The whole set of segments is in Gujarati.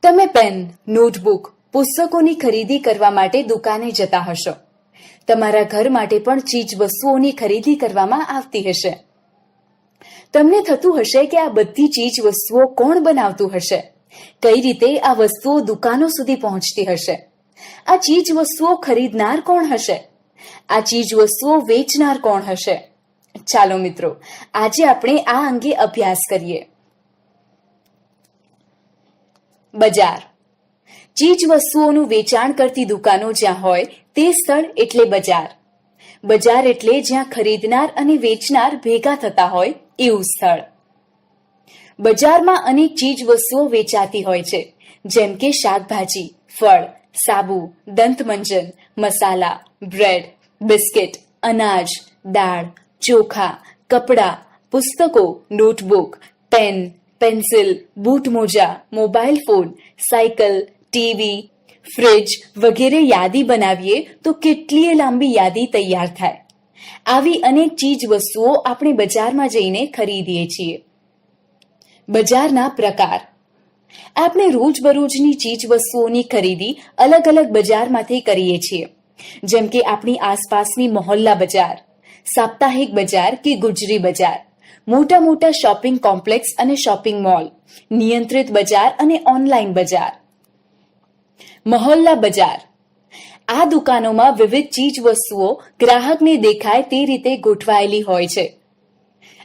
તમે પેન, નોટબુક, પુસ્તકોની ખરીદી કરવા માટે દુકાને જતા હશો. તમારા ઘર માટે પણ ચીજ વસ્તુઓની ખરીદી કરવામાં આવતી હશે. તમને થતું હશે કે આ બધી ચીજ વસ્તુઓ કોણ બનાવતું હશે? કઈ રીતે આ વસ્તુઓ દુકાનો સુધી પહોંચતી હશે? આ ચીજ વસ્તુઓ ખરીદનાર કોણ હશે? આ ચીજ વસ્તુઓ વેચનાર કોણ હશે? ચાલો મિત્રો, આજે આપણે આ અંગે અભ્યાસ કરીએ. બજાર. ચીજ વસ્તુઓનું વેચાણ કરતી દુકાનો જ્યાં હોય તે સ્થળ એટલે બજાર. બજાર એટલે જ્યાં ખરીદનાર અને વેચનાર ભેગા થતા હોય એવું સ્થળ. બજારમાં અનેક ચીજ વસ્તુઓ વેચાતી હોય છે, જેમ કે શાકભાજી, ફળ, સાબુ, દંતમંજન, મસાલા, બ્રેડ, બિસ્કિટ, અનાજ, દાળ, ચોખા, કપડાં, પુસ્તકો, નોટબુક, પેન, પેન્સિલ, બૂટ મોજા, mobile phone, cycle, TV, fridge વગેરે યાદી બનાવીએ તો કેટલીય લાંબી યાદી તૈયાર થાય. આવી અનેક ચીજ વસ્તુઓ આપણે બજારમાં જઈને ખરીદીએ છીએ. બજારના પ્રકાર. આપણે રોજબરોજની ચીજ વસ્તુઓની ખરીદી અલગ અલગ બજારમાંથી કરીએ છીએ, જેમ કે આપણી આસપાસની મોહલ્લા બજાર, સાપ્તાહિક બજાર કે ગુજરી બજાર, મોટા મોટા શોપિંગ કોમ્પ્લેક્સ અને શોપિંગ મોલ, નિયંત્રિત બજાર અને ઓનલાઈન બજાર. મોહલ્લા બજાર. આ દુકાનોમાં વિવિધ ચીજ વસ્તુઓ ગ્રાહકને દેખાય તે રીતે ગોઠવાયેલી હોય છે.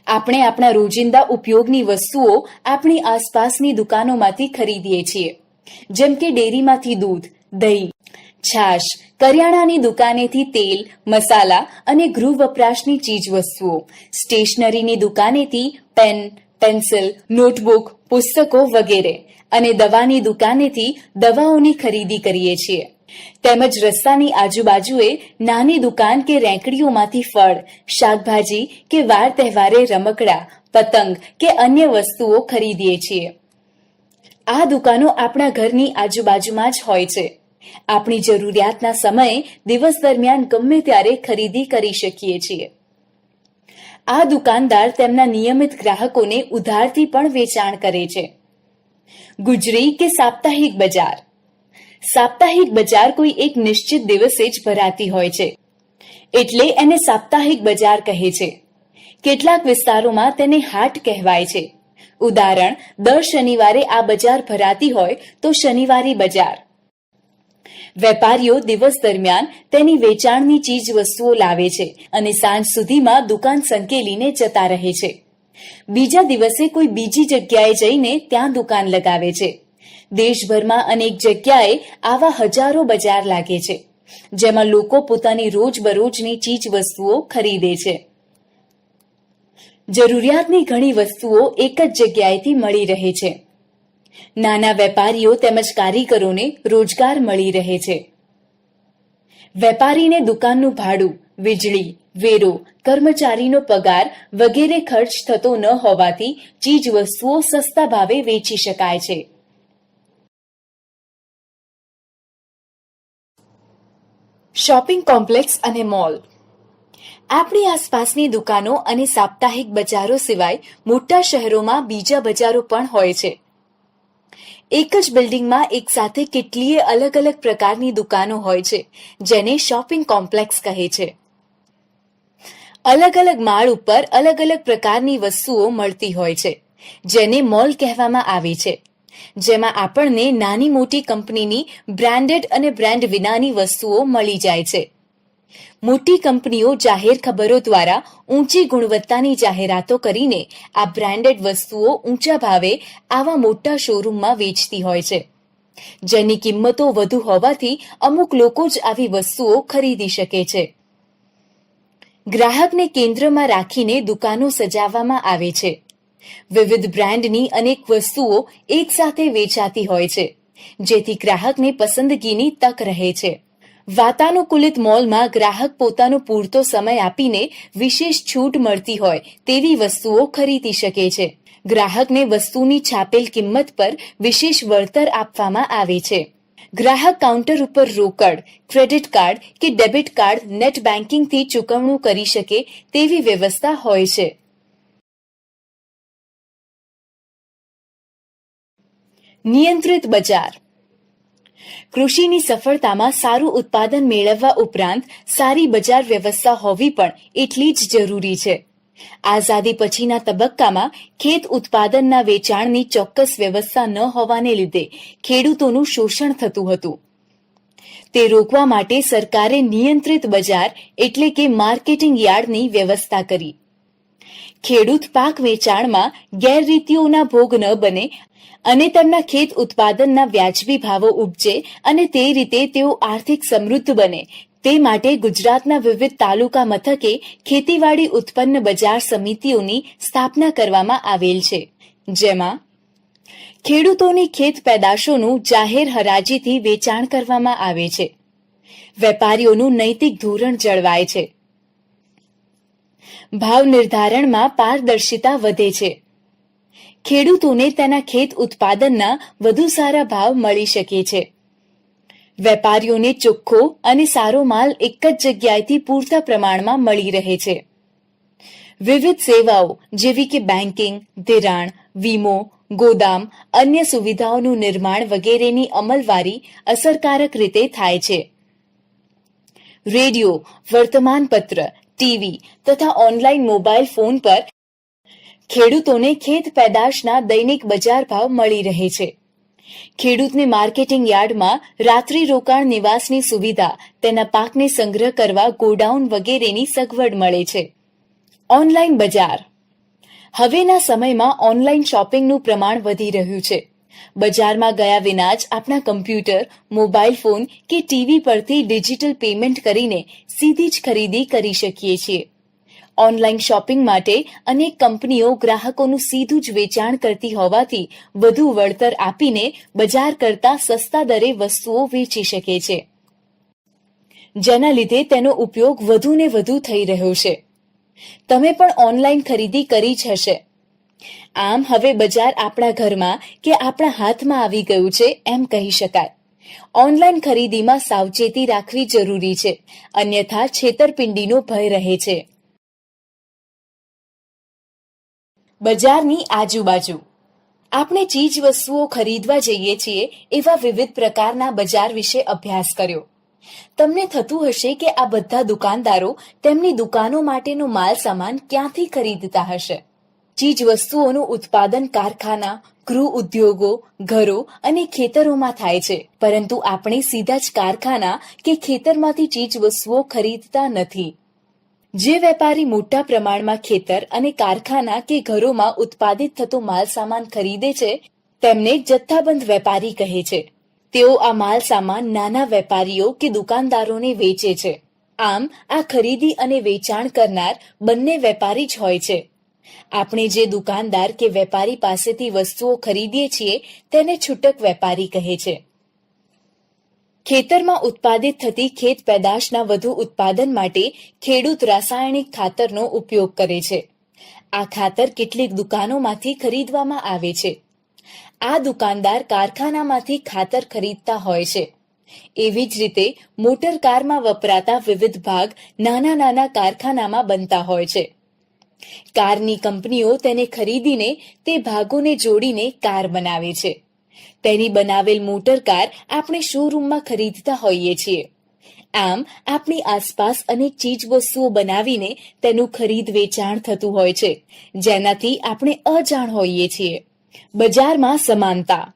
આપણે આપણા રોજિંદા ઉપયોગની વસ્તુઓ આપણી આસપાસની દુકાનોમાંથી ખરીદીએ છીએ, જેમ કે ડેરીમાંથી દૂધ, દહીં, છાશ, કરિયાણાની દુકાનેથી તેલ, મસાલા અને ગૃહ વપરાશની ચીજ વસ્તુઓ, સ્ટેશનરીની દુકાનેથી પેન, પેન્સિલ, નોટબુક, પુસ્તકો વગેરે, અને દવાની દુકાનેથી દવાઓની ખરીદી કરીએ છીએ. તેમજ રસ્તાની આજુબાજુએ નાની દુકાન કે રેંકડીઓમાંથી ફળ, શાકભાજી કે વાર તહેવારે રમકડા, પતંગ કે અન્ય વસ્તુઓ ખરીદીએ છીએ. આ દુકાનો આપણા ઘરની આજુબાજુમાં જ હોય છે. આપણી જરૂરિયાતના સમયે દિવસ દરમિયાન ગમે ત્યારે ખરીદી કરી શકીએ છીએ. આ દુકાનદાર તેમના નિયમિત ગ્રાહકોને ઉધારથી પણ વેચાણ કરે છે. ગુજરી કે સાપ્તાહિક બજાર. સાપ્તાહિક બજાર કોઈ એક નિશ્ચિત દિવસે જ ભરાતી હોય છે, એટલે એને સાપ્તાહિક બજાર કહે છે. કેટલાક વિસ્તારોમાં તેને હાટ કહેવાય છે. ઉદાહરણ, દર શનિવારે આ બજાર ભરાતી હોય તો શનિવારી બજાર. વેપારીઓ દિવસ દરમિયાન તેની વેચાણની ચીજ વસ્તુઓ લાવે છે અને સાંજ સુધીમાં દુકાન સંકેલીને જતા રહે છે. બીજા દિવસે કોઈ બીજી જગ્યાએ જઈને ત્યાં દુકાન લગાવે છે. દેશભરમાં અનેક જગ્યાએ આવા હજારો બજાર લાગે છે, જેમાં લોકો પોતાની રોજબરોજની ચીજ વસ્તુઓ ખરીદે છે. જરૂરિયાતની ઘણી વસ્તુઓ એક જ જગ્યાએથી મળી રહે છે. નાના વેપારીઓ તેમજ કારીગરોને રોજગાર મળી રહે છે. વેપારીને દુકાનનું ભાડું, વીજળી, વેરો, કર્મચારીનો પગાર વગેરે ખર્ચ થતો ન હોવાથી ચીજ વસ્તુઓ સસ્તા ભાવે વેચી શકાય છે. શોપિંગ કોમ્પ્લેક્સ અને મોલ. આપણી આસપાસની દુકાનો અને સાપ્તાહિક બજારો સિવાય મોટા શહેરોમાં બીજા બજારો પણ હોય છે. એક જ બિલ્ડિંગમાં એક સાથે કેટલીય અલગ અલગ પ્રકારની દુકાનો હોય છે, જેને શોપિંગ કોમ્પ્લેક્સ કહે છે. અલગ અલગ માળ ઉપર અલગ અલગ પ્રકારની વસ્તુઓ મળતી હોય છે, જેને મોલ કહેવામાં આવે છે, જેમાં આપણને નાની મોટી કંપનીની બ્રાન્ડેડ અને બ્રાન્ડ વિનાની વસ્તુઓ મળી જાય છે. મોટી કંપનીઓ જાહેર ખબરો દ્વારા ઊંચી ગુણવત્તાની જાહેરાતો કરીને આ બ્રાન્ડેડ વસ્તુઓ ઊંચા ભાવે આવા મોટા શોરૂમમાં વેચતી હોય છે, જેની કિંમતો વધુ હોવાથી અમુક લોકો જ આવી વસ્તુઓ ખરીદી શકે છે. ગ્રાહકને કેન્દ્રમાં રાખીને દુકાનો સજાવવામાં આવે છે. વિવિધ બ્રાન્ડની અનેક વસ્તુઓ એકસાથે વેચાતી હોય છે, જેથી ગ્રાહકને પસંદગીની તક રહે છે. વાતાનુકૂલિત મોલમાં ગ્રાહક પોતાનો પૂરતો સમય આપીને વિશેષ છૂટ મળતી હોય તેવી વસ્તુઓ ખરીદી શકે છે. ગ્રાહકને વસ્તુની છાપેલ કિંમત પર વિશેષ વળતર આપવામાં આવે છે. ગ્રાહક કાઉન્ટર ઉપર રોકડ, ક્રેડિટ કાર્ડ કે ડેબિટ કાર્ડ નેટ બેન્કિંગથી ચૂકવણું કરી શકે તેવી વ્યવસ્થા હોય છે. નિયંત્રિત બજાર. કૃષિની સફળતામાં સારું ઉત્પાદન મેળવવા ઉપરાંત સારી બજાર વ્યવસ્થા હોવી પણ એટલી જ જરૂરી છે. આઝાદી પછીના તબક્કામાં ખેત ઉત્પાદનના વેચાણની ચોક્કસ વ્યવસ્થા ન હોવાને લીધે ખેડૂતોનું શોષણ થતું હતું. તે રોકવા માટે સરકારે નિયંત્રિત બજાર એટલે કે માર્કેટિંગ યાર્ડની વ્યવસ્થા કરી. ખેડૂત પાક વેચાણમાં ગેરરીતિઓના ભોગ ન બને અને તેમના ખેત ઉત્પાદનના વ્યાજબી ભાવો ઉપજે અને તે રીતે તેઓ આર્થિક સમૃદ્ધ બને તે માટે ગુજરાતના વિવિધ તાલુકા મથકે ખેતીવાડી ઉત્પન્ન બજાર સમિતિઓની સ્થાપના કરવામાં આવેલ છે, જેમાં ખેડૂતોની ખેત પેદાશોનું જાહેર હરાજીથી વેચાણ કરવામાં આવે છે. વેપારીઓનું નૈતિક ધોરણ જળવાય છે. ભાવ નિર્ધારણમાં પારદર્શિતા વધે છે. ખેડૂતોને તેના ખેત ઉત્પાદનના વધુ સારા ભાવ મળી શકે છે. વેપારીઓને ચોખ્ખો અને સારો માલ એક જ જગ્યાએથી પૂરતા પ્રમાણમાં મળી રહે છે. વિવિધ સેવાઓ જેવી કે બેન્કિંગ, ધિરાણ, વીમો, ગોદામ, અન્ય સુવિધાઓનું નિર્માણ વગેરેની અમલવારી અસરકારક રીતે થાય છે. રેડિયો, વર્તમાનપત્ર, ટીવી તથા ઓનલાઈન મોબાઈલ ફોન પર ખેડૂતોને ખેત પેદાશના દૈનિક બજાર ભાવ મળી રહે છે. ખેડૂતને માર્કેટિંગ યાર્ડમાં રાત્રિ રોકાણ નિવાસની સુવિધા, તેના પાકને સંગ્રહ કરવા ગોડાઉન વગેરેની સગવડ મળે છે. ઓનલાઈન બજાર. હવેના સમયમાં ઓનલાઈન શોપિંગનું પ્રમાણ વધી રહ્યું છે. બજારમાં ગયા વિના જ આપણા કમ્પ્યુટર, મોબાઈલ ફોન કે ટીવી પરથી ડિજિટલ પેમેન્ટ કરીને સીધી જ ખરીદી કરી શકીએ છીએ. ઓનલાઈન શોપિંગ માટે અનેક કંપનીઓ ગ્રાહકોનું સીધું જ વેચાણ કરતી હોવાથી વધુ વળતર આપીને બજાર કરતાં સસ્તા દરે વસ્તુઓ વેચી શકે છે, જેના લીધે તેનો ઉપયોગ વધુને વધુ થઈ રહ્યો છે. તમે પણ ઓનલાઈન ખરીદી કરી જ હશે. આમ હવે બજાર આપણા ઘરમાં કે આપણા હાથમાં આવી ગયું છે એમ કહી શકાય. ઓનલાઈન ખરીદીમાં સાવચેતી રાખવી જરૂરી છે, અન્યથા છેતરપિંડીનો ભય રહે છે. બજારની આજુબાજુ. આપણે ચીજ વસ્તુઓ ખરીદવા જઈએ છીએ એવા વિવિધ પ્રકારના બજાર વિશે અભ્યાસ કર્યો. તમને થતું હશે કે આ બધા દુકાનદારો તેમની દુકાનો માટેનો માલ સામાન ક્યાંથી ખરીદતા હશે. ચીજ વસ્તુઓનું ઉત્પાદન કારખાના, ગૃહ ઉદ્યોગો, ઘરો અને ખેતરોમાં થાય છે, પરંતુ આપણે સીધા જ કારખાના કે ખેતરમાંથી ચીજ વસ્તુઓ ખરીદતા નથી. જે વેપારી મોટા પ્રમાણમાં ખેતર અને કારખાના કે ઘરોમાં ઉત્પાદિત થતો માલ સામાન ખરીદે છે તેમને જથ્થાબંધ વેપારી કહે છે. તેઓ આ માલ સામાન નાના વેપારીઓ કે દુકાનદારોને વેચે છે. આમ આ ખરીદી અને વેચાણ કરનાર બંને વેપારી જ હોય છે. આપણે જે દુકાનદાર કે વેપારી પાસેથી વસ્તુઓ ખરીદીએ છીએ તેને છૂટક વેપારી કહે છે. ખેતરમાં ઉત્પાદિત થતી ખેત પેદાશના વધુ ઉત્પાદન માટે ખેડૂત રાસાયણિક ખાતરનો ઉપયોગ કરે છે. આ ખાતર કેટલીક દુકાનોમાંથી ખરીદવામાં આવે છે. આ દુકાનદાર કારખાનામાંથી ખાતર ખરીદતા હોય છે. એવી જ રીતે મોટર કારમાં વપરાતા વિવિધ ભાગ નાના નાના કારખાનામાં બનતા હોય છે. કારની કંપનીઓ તેને ખરીદીને તે ભાગોને જોડીને કાર બનાવે છે. તેની બનાવેલ મોટર કાર આપણે શોરૂમમાં ખરીદતા હોઈએ છીએ. આમ આપણી આસપાસ અનેક ચીજ વસ્તુઓ બનાવીને તેનું ખરીદ વેચાણ થતું હોય છે, જેનાથી આપણે અજાણ હોઈએ છીએ. બજારમાં સમાનતા.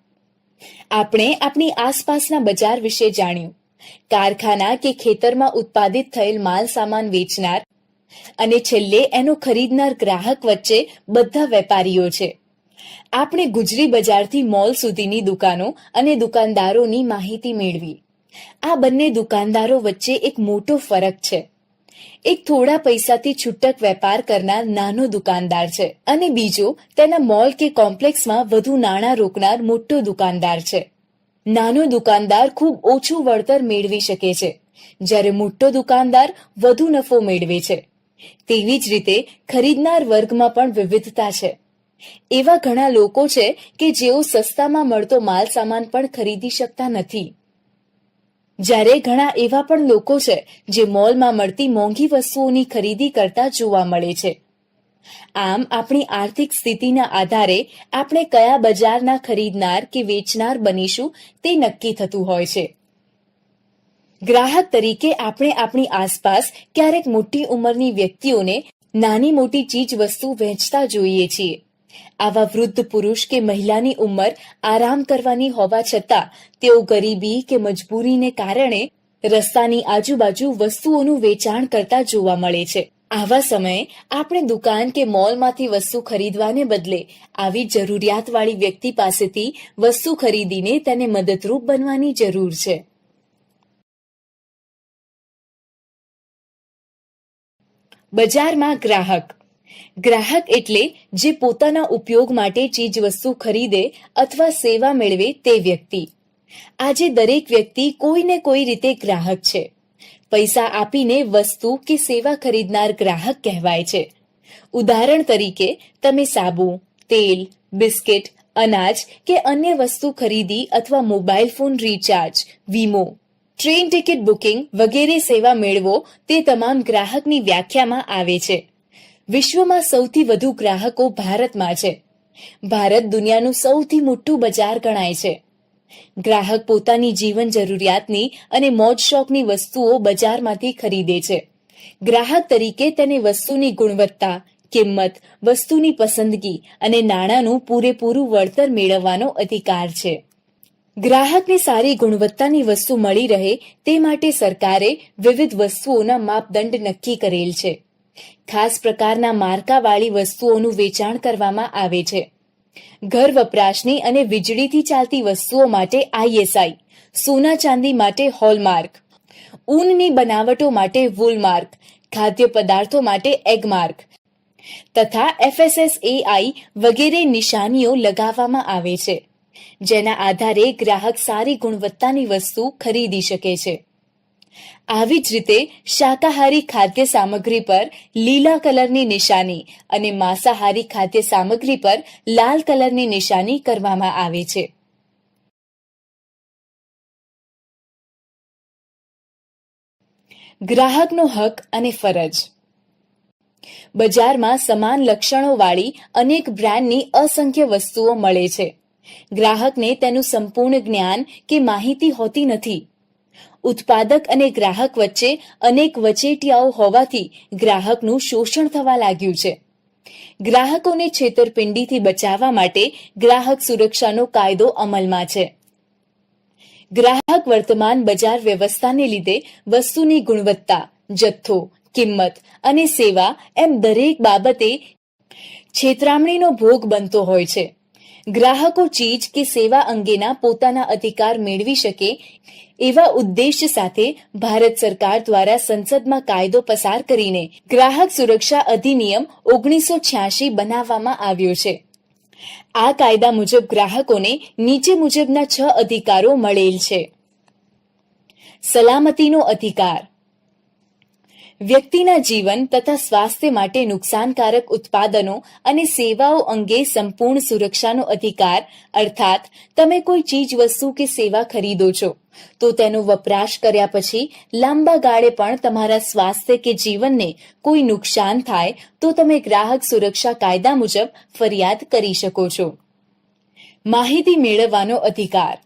આપણે આપણી આસપાસના બજાર વિશે જાણ્યું. કારખાના કે ખેતરમાં ઉત્પાદિત થયેલ માલ સામાન વેચનાર અને છેલ્લે એનો ખરીદનાર ગ્રાહક વચ્ચે બધા વેપારીઓ છે. આપણે ગુજરી બજારથી મોલ સુધીની દુકાનો અને દુકાનદારોની માહિતી મેળવી. આ બંને દુકાનદારો વચ્ચે એક મોટો ફરક છે. એક થોડા પૈસાથી છૂટક વેપાર કરનાર નાનો દુકાનદાર છે અને બીજો તેના મોલ કે કોમ્પ્લેક્સમાં વધુ નાણાં રોકનાર મોટો દુકાનદાર છે. નાનો દુકાનદાર ખૂબ ઓછું વળતર મેળવી શકે છે, જ્યારે મોટો દુકાનદાર વધુ નફો મેળવે છે. તેવી જ રીતે ખરીદનાર વર્ગમાં પણ વિવિધતા છે. એવા ઘણા લોકો છે કે જેઓ સસ્તામાં મળતો માલ સામાન પણ ખરીદી શકતા નથી, જ્યારે ઘણા એવા પણ લોકો છે જે મોલમાં મળતી મોંઘી વસ્તુઓની ખરીદી કરતા જોવા મળે છે. આમ આપણી આર્થિક સ્થિતિના આધારે આપણે કયા બજારના ખરીદનાર કે વેચનાર બનીશું તે નક્કી થતું હોય છે. ગ્રાહક તરીકે આપણે આપણી આસપાસ ક્યારેક મોટી ઉંમરની વ્યક્તિઓને નાની મોટી ચીજ વસ્તુ વહેંચતા જોઈએ છીએ. આવા વૃદ્ધ પુરુષ કે મહિલાની ઉંમર આરામ કરવાની હોવા છતાં તેઓ ગરીબી કે મજબૂરીને કારણે રસ્તાની આજુબાજુ વસ્તુઓનું વેચાણ કરતા જોવા મળે છે. આવા સમયે આપણે દુકાન કે મોલમાંથી વસ્તુ ખરીદવાને બદલે આવી જરૂરિયાતવાળી વ્યક્તિ પાસેથી વસ્તુ ખરીદીને તેને મદદરૂપ બનવાની જરૂર છે. બજારમાં ગ્રાહક એટલે જે પોતાના ઉપયોગ માટે ચીજવસ્તુ ખરીદે અથવા સેવા મેળવે તે વ્યક્તિ. આજે દરેક વ્યક્તિ કોઈને કોઈ રીતે ગ્રાહક છે. પૈસા આપીને વસ્તુ કે સેવા ખરીદનાર ગ્રાહક કહેવાય છે. ઉદાહરણ તરીકે તમે સાબુ, તેલ, બિસ્કિટ, અનાજ કે અન્ય વસ્તુ ખરીદી અથવા મોબાઈલ ફોન રિચાર્જ, વીમો, ટ્રેન ટિકિટ બુકિંગ વગેરે સેવા મેળવો તે તમામ ગ્રાહકની વ્યાખ્યામાં આવે છે. વિશ્વમાં સૌથી વધુ ગ્રાહકો ભારતમાં છે. ભારત દુનિયાનું સૌથી મોટું બજાર ગણાય છે. ગ્રાહક પોતાની જીવન જરૂરિયાતની અને મોજ શોખની વસ્તુઓ બજારમાંથી ખરીદે છે. ગ્રાહક તરીકે તેને વસ્તુની ગુણવત્તા, કિંમત, વસ્તુની પસંદગી અને નાણાંનું પૂરેપૂરું વળતર મેળવવાનો અધિકાર છે. ગ્રાહકને સારી ગુણવત્તાની વસ્તુ મળી રહે તે માટે સરકારે વિવિધ વસ્તુઓના માપદંડ નક્કી કરેલ છે. ખાસ પ્રકારના માર્કાવાળી વસ્તુઓનું વેચાણ કરવામાં આવે છે. ઘર વપરાશની અને વીજળીથી ચાલતી વસ્તુઓ માટે ISI, સોના ચાંદી માટે હોલમાર્ક, ઊનની બનાવટો માટે વૂલમાર્ક, ખાદ્ય પદાર્થો માટે એગમાર્ક તથા FSSAI વગેરે નિશાનીઓ લગાવવામાં આવે છે, જેના આધારે ગ્રાહક સારી ગુણવત્તાની વસ્તુ ખરીદી શકે છે. આવી જ રીતે શાકાહારી ખાદ્ય સામગ્રી પર લીલા કલરની નિશાની અને માંસાહારી ખાદ્ય સામગ્રી પર લાલ કલરની નિશાની કરવામાં આવે છે. ગ્રાહકનો હક અને ફરજ. બજારમાં સમાન લક્ષણોવાળી અનેક બ્રાન્ડની અસંખ્ય વસ્તુઓ મળે છે. ગ્રાહકને તેનું સંપૂર્ણ જ્ઞાન કે માહિતી હોતી નથી. ઉત્પાદક અને ગ્રાહક વચ્ચે અનેક વચેટિયાઓ હોવાથી ગ્રાહકનું શોષણ થવા લાગ્યું છે. ગ્રાહકોને છેતરપિંડીથી બચાવવા માટે ગ્રાહક સુરક્ષાનો કાયદો અમલમાં છે. ગ્રાહક વર્તમાન બજાર વ્યવસ્થાને લીધે વસ્તુની ગુણવત્તા, જથ્થો, કિંમત અને સેવા એમ દરેક બાબતે છેતરામણીનો ભોગ બનતો હોય છે. ગ્રાહકો ચીજ કે સેવા અંગેના પોતાના અધિકાર મેળવી શકે એવા ઉદ્દેશ્ય સાથે ભારત સરકાર દ્વારા સંસદમાં કાયદો પસાર કરીને ગ્રાહક સુરક્ષા અધિનિયમ 1986 બનાવવામાં આવ્યો છે. આ કાયદા મુજબ ગ્રાહકોને નીચે મુજબના 6 અધિકારો મળેલ છે. સલામતીનો અધિકાર. વ્યક્તિના જીવન તથા સ્વાસ્થ્ય માટે નુકસાનકારક ઉત્પાદનો અને સેવાઓ અંગે સંપૂર્ણ સુરક્ષાનો અધિકાર, અર્થાત તમે કોઈ ચીજ વસ્તુ કે સેવા ખરીદો છો તો તેનો વપરાશ કર્યા પછી લાંબા ગાળે પણ તમારા સ્વાસ્થ્ય કે જીવનને કોઈ નુકસાન થાય તો તમે ગ્રાહક સુરક્ષા કાયદા મુજબ ફરિયાદ કરી શકો છો. માહિતી મેળવવાનો અધિકાર.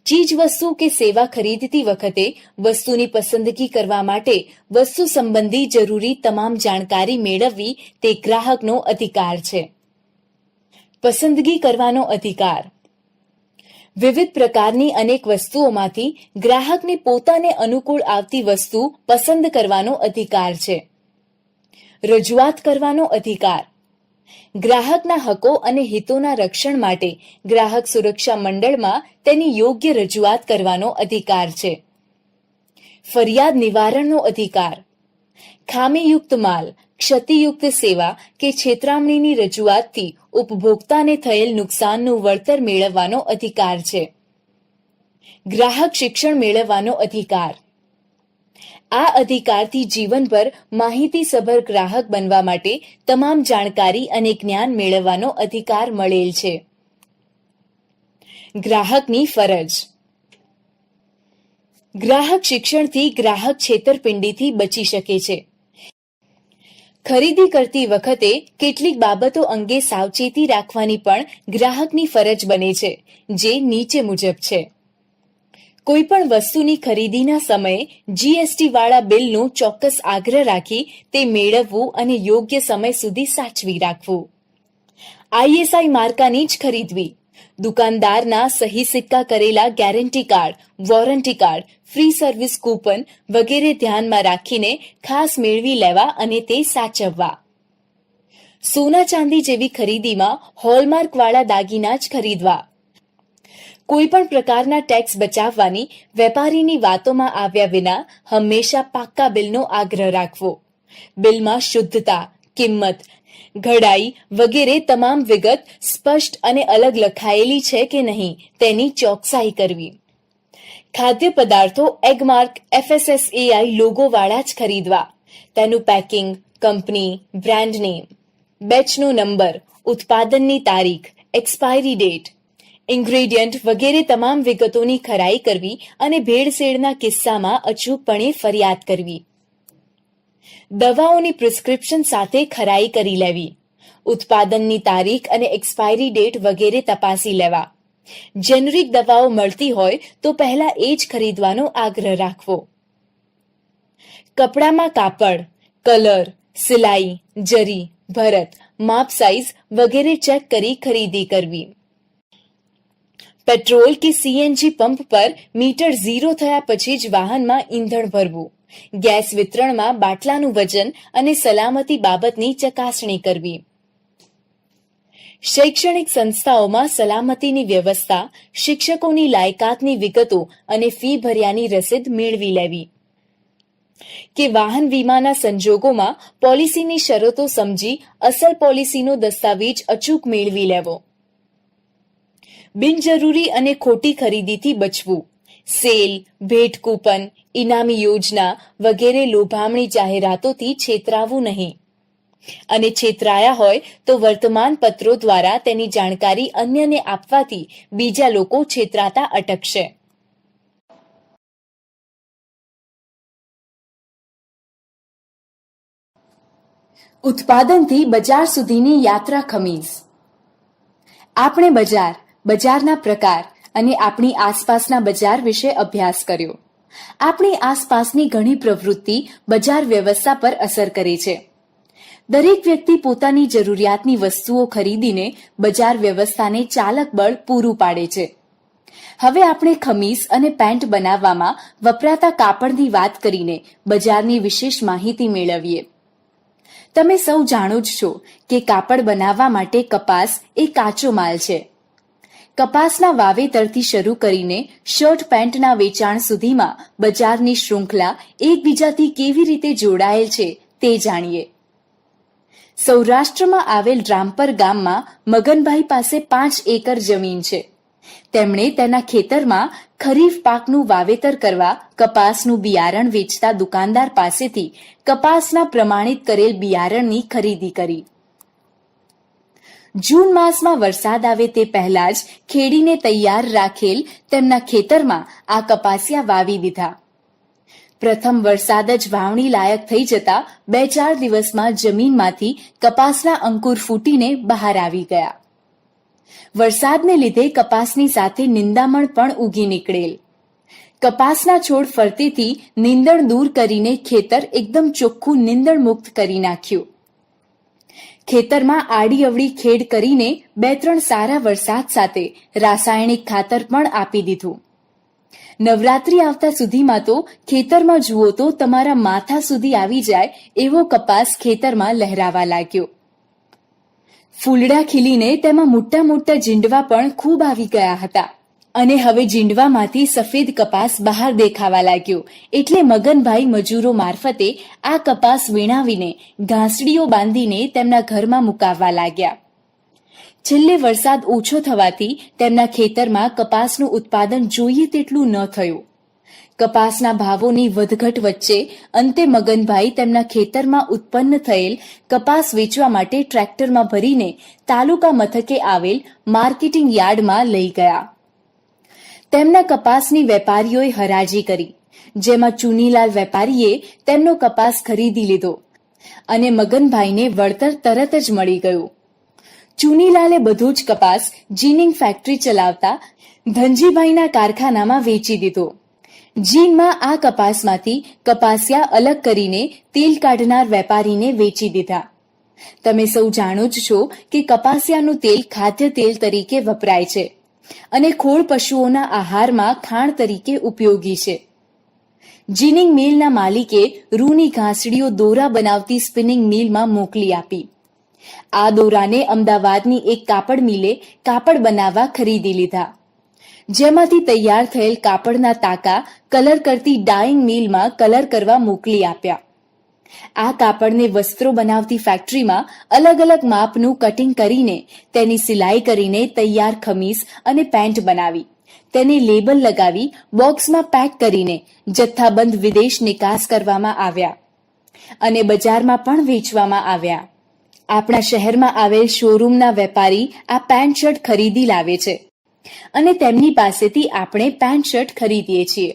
ચીજ વસ્તુ કે સેવા ખરીદતી વખતે વસ્તુની પસંદગી કરવા માટે વસ્તુ સંબંધી જરૂરી તમામ જાણકારી મેળવવી તે ગ્રાહકનો અધિકાર છે. પસંદગી કરવાનો અધિકાર. વિવિધ પ્રકારની અનેક વસ્તુઓમાંથી ગ્રાહકને પોતાને અનુકૂળ આવતી વસ્તુ પસંદ કરવાનો અધિકાર છે. રજૂઆત કરવાનો અધિકાર. ગ્રાહકના હકો અને હિતોના રક્ષણ માટે ગ્રાહક સુરક્ષા મંડળમાં તેની યોગ્ય રજૂઆત કરવાનો અધિકાર છે. ફરિયાદ નિવારણનો અધિકાર. ખામીયુક્ત માલ, ક્ષતિયુક્ત સેવા કે છેતરામણીની રજૂઆતથી ઉપભોક્તાને થયેલ નુકસાનનું વળતર મેળવવાનો અધિકાર છે. ગ્રાહક શિક્ષણ મેળવવાનો અધિકાર. આ અધિકારથી જીવનભર માહિતીસભર ગ્રાહક બનવા માટે તમામ જાણકારી અને જ્ઞાન મેળવવાનો અધિકાર મળેલ છે. ગ્રાહકની ફરજ. ગ્રાહક શિક્ષણથી ગ્રાહક છેતરપિંડીથી બચી શકે છે. ખરીદી કરતી વખતે કેટલીક બાબતો અંગે સાવચેતી રાખવાની પણ ગ્રાહકની ફરજ બને છે, જે નીચે મુજબ છે. કોઈ પણ વસ્તુની ખરીદીના સમયે જીએસટી વાળા બિલનો ચોક્કસ આગ્રહ રાખી તે મેળવવું અને યોગ્ય સમય સુધી સાચવી રાખવું. આઈએસઆઈ માર્કાની જ ખરીદવી. દુકાનદારના સહી સિક્કા કરેલા guarantee card, warranty card, free service coupon વગેરે ધ્યાનમાં રાખીને ખાસ મેળવી લેવા અને તે સાચવવા. સોના ચાંદી જેવી ખરીદીમાં હોલમાર્ક વાળા દાગીના જ ખરીદવા. કોઈ પણ પ્રકારના ટેક્સ બચાવવાની વેપારીની વાતોમાં આવ્યા વિના હંમેશા પાક્કા બિલનો આગ્રહ રાખવો. બિલમાં શુદ્ધતા, કિંમત, ઘડાઈ વગેરે તમામ વિગત સ્પષ્ટ અને અલગ લખાયેલી છે કે નહીં તેની ચોકસાઈ કરવી. ખાદ્ય પદાર્થો એગમાર્ક FSSAI લોગોવાળા જ ખરીદવા. તેનું પેકિંગ, કંપની, બ્રાન્ડ નેમ, બેચનો નંબર, ઉત્પાદનની તારીખ, એક્સપાયરી ડેટ, ઇન્ગ્રેડિયન્ટ વગેરે તમામ વિગતોની ખરાઈ કરવી અને ભેળસેળના કિસ્સામાં અચૂકપણે ફરિયાદ કરવી. દવાઓની પ્રિસ્ક્રિપ્શન સાથે ખરાઈ કરી લેવી. ઉત્પાદનની તારીખ અને એક્સપાયરી ડેટ વગેરે તપાસી લેવા. જેનરિક દવાઓ મળતી હોય તો પહેલા એ જ ખરીદવાનો આગ્રહ રાખવો. કપડામાં કાપડ, કલર, સિલાઈ, જરી, ભરત, માપ સાઈઝ વગેરે ચેક કરી ખરીદી કરવી. પેટ્રોલ કે સીએનજી પંપ પર મીટર 0 થયા પછી જ વાહનમાં ઈંધણ ભરવું. ગેસ વિતરણમાં બાટલાનું વજન અને સલામતી બાબતની ચકાસણી કરવી. શૈક્ષણિક સંસ્થાઓમાં સલામતીની વ્યવસ્થા, શિક્ષકોની લાયકાતની વિગતો અને ફી ભર્યાની રસીદ મેળવી લેવી. કે વાહન વીમાના સંજોગોમાં પોલિસીની શરતો સમજી અસલ પોલિસીનો દસ્તાવેજ અચૂક મેળવી લેવો. બિનજરૂરી અને ખોટી ખરીદીથી બચવું. સેલ, ભેટ કૂપન, ઇનામી યોજના વગેરે લોભામણી જાહેરાતોથી છેતરાવું નહીં. અને છેતરાયા હોય તો વર્તમાન પત્રો દ્વારા તેની જાણકારી અન્યને આપવાથી બીજા લોકો છેતરાતા અટકશે. ઉત્પાદનથી બજાર સુધીની યાત્રા ખમીજ. આપણે બજારના પ્રકાર અને આપણી આસપાસના બજાર વિશે અભ્યાસ કર્યો. આપણી આસપાસની ઘણી પ્રવૃત્તિ બજાર વ્યવસ્થા પર અસર કરે છે. દરેક વ્યક્તિ પોતાની જરૂરિયાતની વસ્તુઓ ખરીદીને બજાર વ્યવસ્થાને ચાલક બળ પૂરું પાડે છે. હવે આપણે ખમીસ અને પેન્ટ બનાવવામાં વપરાતા કાપડની વાત કરીને બજારની વિશેષ માહિતી મેળવીએ. તમે સૌ જાણો જ છો કે કાપડ બનાવવા માટે કપાસ એ કાચો માલ છે. કપાસના વાવેતરથી શરૂ કરીને શર્ટ પેન્ટના વેચાણ સુધીમાં બજારની શૃંખલા એકબીજાથી કેવી રીતે જોડાયેલ છે તે જાણીએ. સૌરાષ્ટ્રમાં આવેલ રામપર ગામમાં મગનભાઈ પાસે 5 એકર જમીન છે. તેમણે તેના ખેતરમાં ખરીફ પાકનું વાવેતર કરવા કપાસનું બિયારણ વેચતા દુકાનદાર પાસેથી કપાસના પ્રમાણિત કરેલ બિયારણની ખરીદી કરી. જૂન માસમાં વરસાદ આવે તે પહેલા જ ખેડીને તૈયાર રાખેલ તેમના ખેતરમાં આ કપાસિયા વાવી દીધા. પ્રથમ વરસાદ જ વાવણી લાયક થઈ જતા 2-4 દિવસમાં જમીનમાંથી કપાસના અંકુર ફૂટીને બહાર આવી ગયા. વરસાદને લીધે કપાસની સાથે નિંદામણ પણ ઉગી નીકળેલ. કપાસના છોડ ફરતેથી નીંદણ દૂર કરીને ખેતર એકદમ ચોખ્ખું નીંદણ મુક્ત કરી નાખ્યું. ખેતરમાં આડી અવળી ખેડ કરીને 2-3 સારા વરસાદ સાથે રાસાયણિક ખાતર પણ આપી દીધું. નવરાત્રી આવતા સુધીમાં તો ખેતરમાં જુઓ તો તમારા માથા સુધી આવી જાય એવો કપાસ ખેતરમાં લહેરાવા લાગ્યો. ફૂલડા ખીલીને તેમાં મોટા મોટા જીંડવા પણ ખૂબ આવી ગયા હતા અને હવે જીંડવામાંથી સફેદ કપાસ બહાર દેખાવા લાગ્યો. એટલે મગનભાઈ મજૂરો મારફતે આ કપાસ વીણાવીને ઘાસડીઓ બાંધીને તેમના ઘરમાં મુકાવવા લાગ્યા. છેલ્લે વરસાદ ઓછો થવાથી તેમના ખેતરમાં કપાસનું ઉત્પાદન જોઈએ તેટલું ન થયું. કપાસના ભાવોની વધઘટ વચ્ચે અંતે મગનભાઈ તેમના ખેતરમાં ઉત્પન્ન થયેલ કપાસ વેચવા માટે ટ્રેક્ટરમાં ભરીને તાલુકા મથકે આવેલ માર્કેટિંગ યાર્ડમાં લઈ ગયા. તેમના કપાસની વેપારીઓએ હરાજી કરી, જેમાં ચુનીલાલ વેપારીએ તેમનો કપાસ ખરીદી લીધો અને મગનભાઈને વળતર તરત જ મળી ગયું. ચુનીલાલે બધો જ કપાસ જીનિંગ ફેક્ટરી ચલાવતા ધનજીભાઈના કારખાનામાં વેચી દીધો. જીનમાં આ કપાસમાંથી કપાસિયા અલગ કરીને તેલ કાઢનાર વેપારીને વેચી દીધા. તમે સૌ જાણો જ છો કે કપાસિયાનું તેલ ખાદ્ય તેલ તરીકે વપરાય છે અને ખોળ પશુઓના આહારમાં ખાણ તરીકે ઉપયોગી છે. જીનિંગ મિલના માલિકે રૂની ઘાસડીઓ દોરા બનાવતી સ્પિનિંગ મિલમાં મોકલી આપી. આ દોરાને અમદાવાદની એક કાપડ મિલે કાપડ બનાવવા ખરીદી લીધા, જેમાંથી તૈયાર થયેલ કાપડના તાકા કલર કરતી ડાઇંગ મિલમાં કલર કરવા મોકલી આપ્યા. આ કાપડને વસ્ત્રો બનાવતી ફેક્ટરીમાં અલગ અલગ માપનું કટિંગ કરીને તેની સિલાઈ કરીને તૈયાર ખમીસ અને પેન્ટ બનાવી, તેને લેબલ લગાવી બોક્સમાં પેક કરીને જથ્થાબંધ વિદેશ નિકાસ કરવામાં આવ્યા અને બજારમાં પણ વેચવામાં આવ્યા. આપણા શહેરમાં આવેલ શોરૂમના વેપારી આ પેન્ટ શર્ટ ખરીદી લાવે છે અને તેમની પાસેથી આપણે પેન્ટ શર્ટ ખરીદીએ છીએ.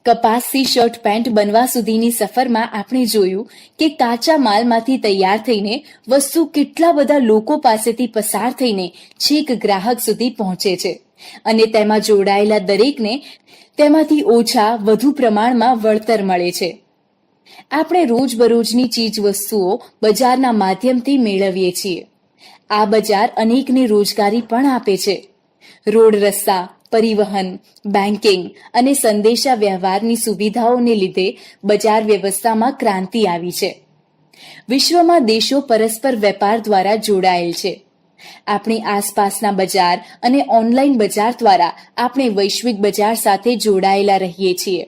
કપાસથી શર્ટ પેન્ટ બનવા સુધીની સફરમાં આપણે જોયું કે કાચા માલમાંથી તૈયાર થઈને વસ્તુ કેટલા બધા લોકો પાસેથી પસાર થઈને છેક ગ્રાહક સુધી પહોંચે છે અને તેમાં જોડાયેલા દરેકને તેમાંથી ઓછા વધુ પ્રમાણમાં વળતર મળે છે. આપણે રોજબરોજની ચીજ વસ્તુઓ બજારના માધ્યમથી મેળવીએ છીએ. આ બજાર અનેકને રોજગારી પણ આપે છે. રોડ રસ્તા, પરિવહન, બેન્કિંગ અને સંદેશા વ્યવહારની સુવિધાઓને લીધે બજાર વ્યવસ્થામાં ક્રાંતિ આવી છે. વિશ્વમાં દેશો પરસ્પર વેપાર દ્વારા જોડાયેલ છે. આપણી આસપાસના બજાર અને ઓનલાઈન બજાર દ્વારા આપણે વૈશ્વિક બજાર સાથે જોડાયેલા રહીએ છીએ.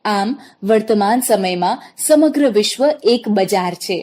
આમ વર્તમાન સમયમાં સમગ્ર વિશ્વ એક બજાર છે.